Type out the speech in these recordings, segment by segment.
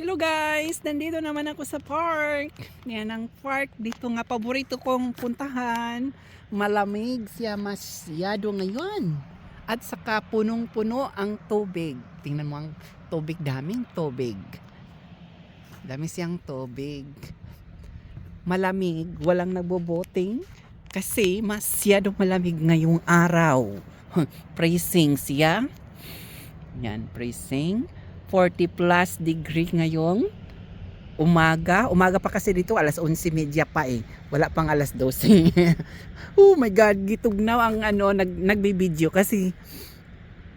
Hello guys! Nandito naman ako sa park. Yan ang park. Dito nga paborito kong puntahan. Malamig siya masyado ngayon. At saka punong-puno ang tubig. Tingnan mo ang tubig. Daming tubig. Dami siyang tubig. Malamig. Walang nagboboting. Kasi masyadong malamig ngayong araw. Freezing siya. Yan, freezing. 40 plus degree ngayong umaga. Umaga pa kasi dito, alas 11:30 pa eh. Wala pang alas 12. Oh my God, gitugnaw ang nagbibideo kasi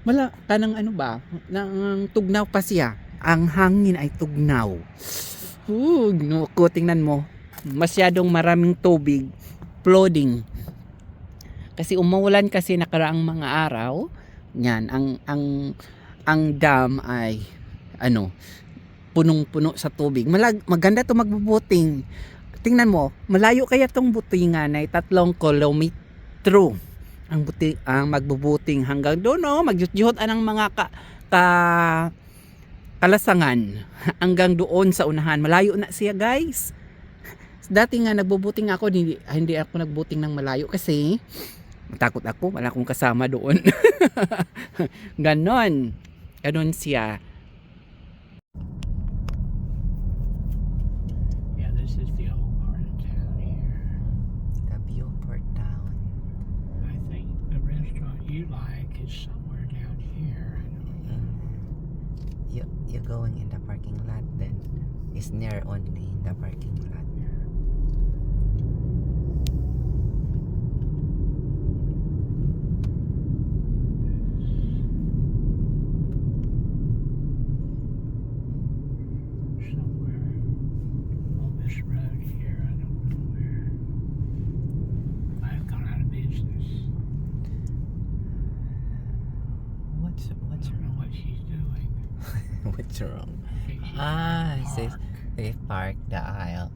wala kanang nang tugnaw pa siya. Ang hangin ay tugnaw. No, tingnan mo. Masyadong maraming tubig, flooding. Kasi umuulan kasi nakaraang mga araw. Yan, ang dam ay punong-puno sa tubig. Maganda to magbubuting. Tingnan mo, malayo kaya tong butingan ay 3 kilometro. Ang magbubuting hanggang doon magjutjut anang mga kalasangan hanggang doon sa unahan. Malayo na siya, guys. Dati nga nagbubuting ako, hindi ako nagbuting ng malayo kasi takot ako, wala akong kasama doon. Ganon siya. Yeah, this is the old part of town here. The Beaufort town. I think the restaurant you like is somewhere down here. I don't know. You're going in the parking lot then. It's near only the parking lot. Somewhere on this road here. I don't know where. I've gone out of business. What's I don't know what she's doing. what's wrong? She's It says park. they park the aisle.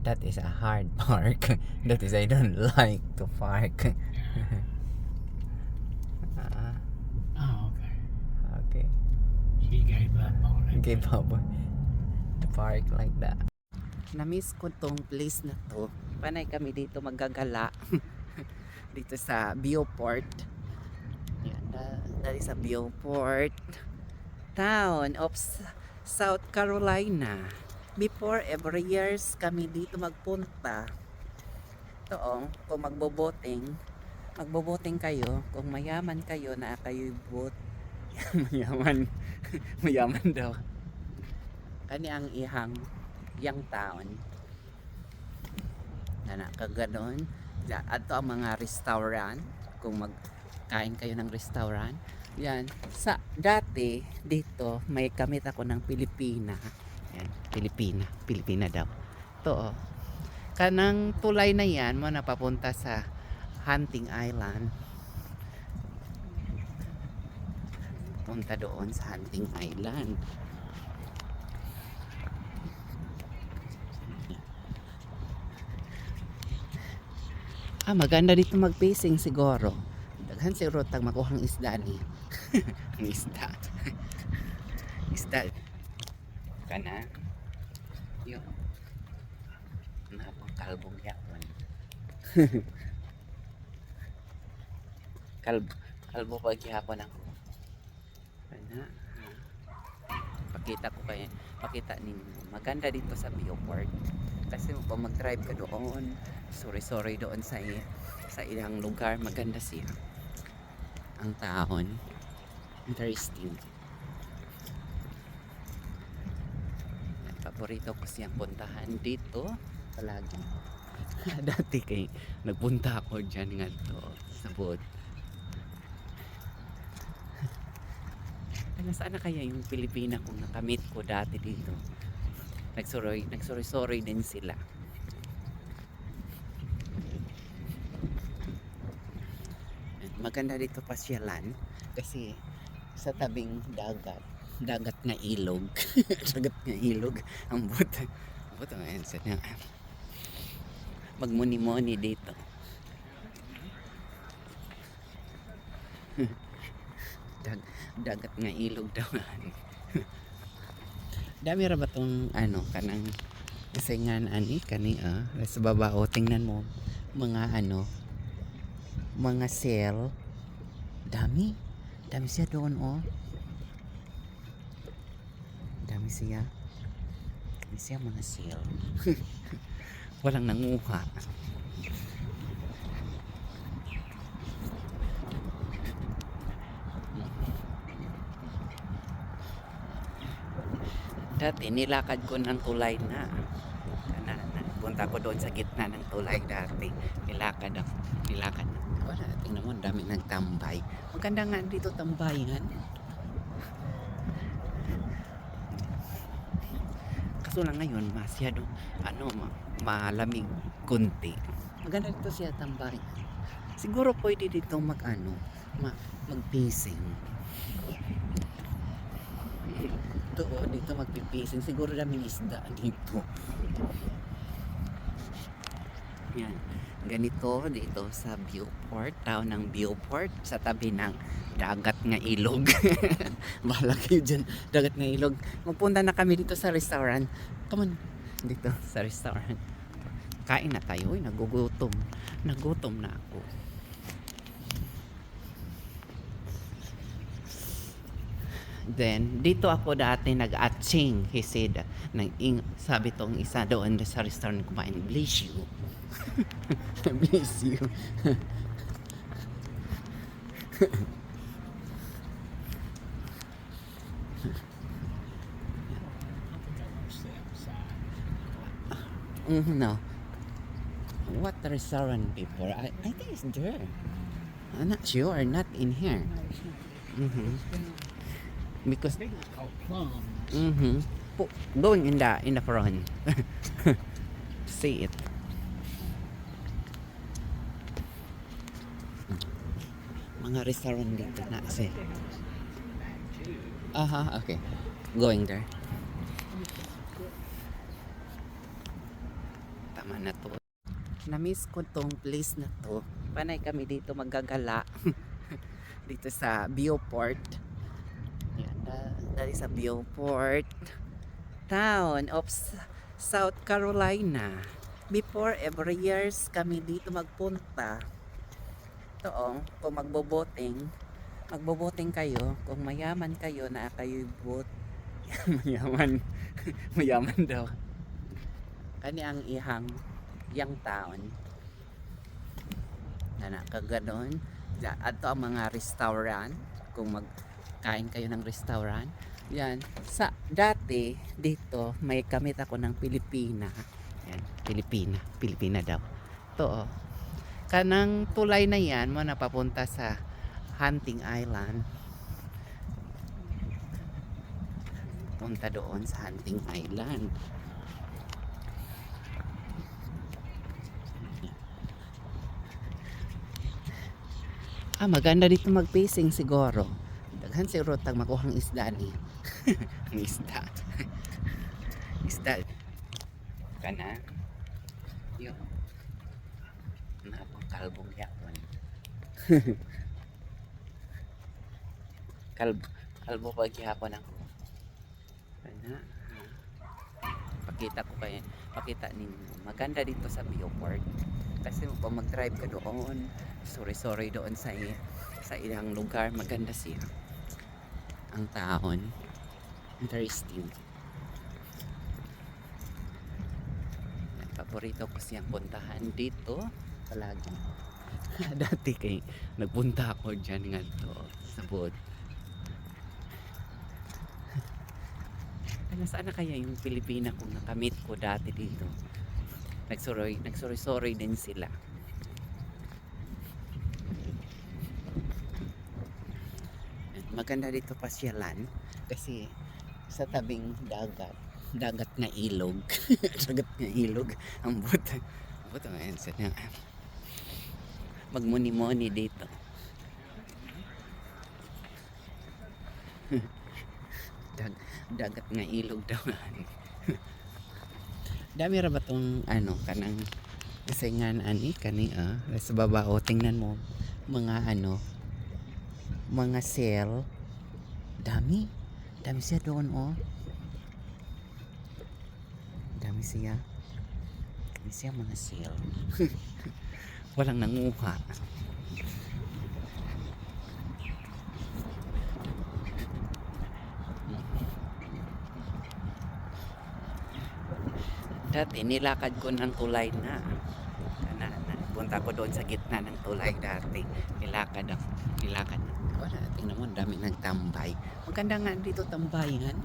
That is a hard park. That is I don't like to park. Oh, okay. Okay. She gave up on it. Give up to park like that. Na-miss ko tong place na to. Panay kami dito maggagala. Dito sa Beaufort. Yan, that is a Beaufort town of South Carolina. Before, every years kami dito magpunta. Ito kung magboboting kayo, kung mayaman kayo na kayo'y boat. mayaman daw. Kani ang yang town. Na kaganon. Ato ang mga restaurant, kung magkain kayo ng restaurant. Yan, sa dati dito may kamit ako ng Pilipina. Yan, Pilipina daw. To kanang tulay na yan mo napapunta sa Hunting Island. Punta doon sa Hunting Island. Maganda dito mag-fishing siguro. Daghan siguro tag makuhang isda ni. Ang isda. Isda. Kana. Yun. Napang kalbong yapon. Kalbo pag yapon ako. Kana. Pakita ninyo. Maganda dito sa Beaufort. Kasi pag mag-drive ka doon, sorry doon sa ilang lugar, maganda siya. Ang taon. Interesting. Paborito ko siyang puntahan dito palagi. Dati nagpunta ako dyan nga to sa boat. Nasaan na kaya yung Pilipina kung nakamit ko dati dito? Nagsorry din sila. Maganda dito pasyalan kasi sa tabing dagat nga ilog. Dagat nga ilog ang buto ayan sa magmuni-muni dito. Dagat nga ilog daw. Dami ra ba tong ano kanang kasingan ani kani sa baba o tingnan mo mga ano mga cell dami dami siya doon dami siya mga cell walang nanguha. Dati nilakad ko ng tulay na. Punta ko doon sa gitna ng tulay dati. Nilakad. Wala, tingnan mo, dami nagtambay. Maganda nga dito tambayan. Kaso lang ngayon, masyado, malamig kunti. Maganda dito siya tambayan. Siguro pwede dito mag-pacing. Dito magpipising. Siguro daming isda dito. Yan. Ganito dito sa Beauport. Town ng Beauport. Sa tabi ng dagat nga ilog. Bahala kayo dyan. Dagat nga ilog. Magpunta na kami dito sa restaurant. Come on. Dito sa restaurant. Kain na tayo. Uy, nagugutom. Nagutom na ako. Then, dito ako dati nag-atching, he said. Sabi tong isa doon sa restaurant kumain, bless you. Bless you. No. What restaurant before? I think it's there. I'm not sure. Not in here. Because I think it's called Plums. going in the front. See it. Mga restaurant dito na kasi. Okay. Going there. Tama na to. Na-miss ko tong place na to. Panay kami dito maggagala. Dito sa Beauport. Yan, dahil sa Beauport town of South Carolina. Before, every years kami dito magpunta. Ito kung magboboting kayo, kung mayaman kayo na kayo boat. mayaman daw. Kani ang yang town na nakaganon. Ato ang mga restaurant, kung magkain kayo ng restaurant. Yan, dati dito may kamit ako ng Pilipina. Yan, Pilipina daw. Ito kanang tulay na yan mo napapunta sa Hunting Island. Punta doon sa Hunting Island. Maganda dito mag-fishing siguro. Daghan siguro tag makuhang isda ni. Ang isda. Isda. Kana. Yo. Kalbong yapon. Kalbo pag yapon ako. Kana. Pakita ninyo. Maganda dito sa Beauport. Kasi kung mag-drive ka doon, sorry doon sa ilang lugar, maganda siya. Ang taon. Interesting. Paborito ko siyang puntahan dito palagi. Dati nagpunta ako dyan nga to sa boat. Nasaan na kaya yung Pilipina kung nakamit ko dati dito? Nagsorry din sila. Maganda dito pasyalan kasi sa tabing dagat na ilog. Dagat na ilog ang buta ngayon sa magmuni-muni dito. Dagat nga ilog daw. Dami ra ba tong kanang kasingan ani kani sa baba o tingnan mo mga mga cell dami siya doon May siya. May siya mga seal. Walang nanguha. Dati nilakad ko ng tulay na. Punta ko doon sa gitna ng tulay dati. Nilakad ako. Nilakad. Wala, tingnan mo, ang dami nagtambay. Maganda nga dito tambayan.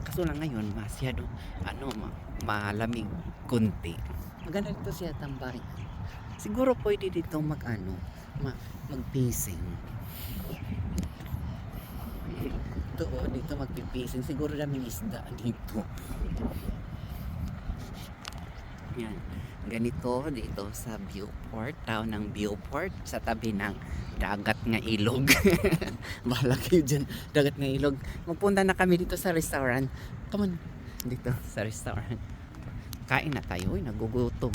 Kaso lang ngayon, masyado, malamig kunti. Maganda dito siya tambayan. Siguro pwede dito mag-pacing. Dito magpipising. Siguro daming isda dito. Yan. Ganito dito sa Beauport, town ng Beauport, sa tabi ng dagat nga ilog. Bahala kayo dyan, dagat nga ilog. Magpunta na kami dito sa restaurant. Come on, dito sa restaurant. Kain na tayo. Uy, nagugutom.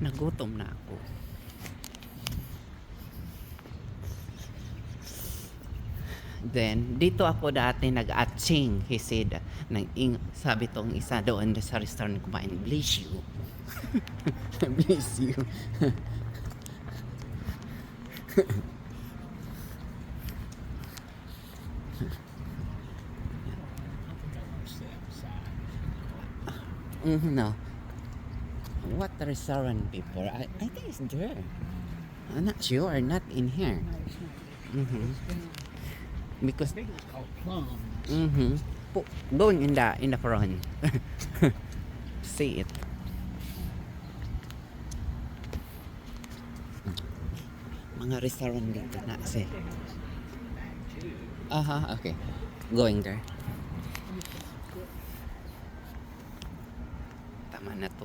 Nagutom na ako. Then, dito ako dati nag-atching, he said. Sabi tong isa doon sa restaurant kumain, bless you. Bless you. No. What restaurant before? I think it's there. I'm not sure. Not in here. Because I think it's called Plums. doon in the front. See it. Mga restaurant dito na kasi. Okay. Going there. Tama na to.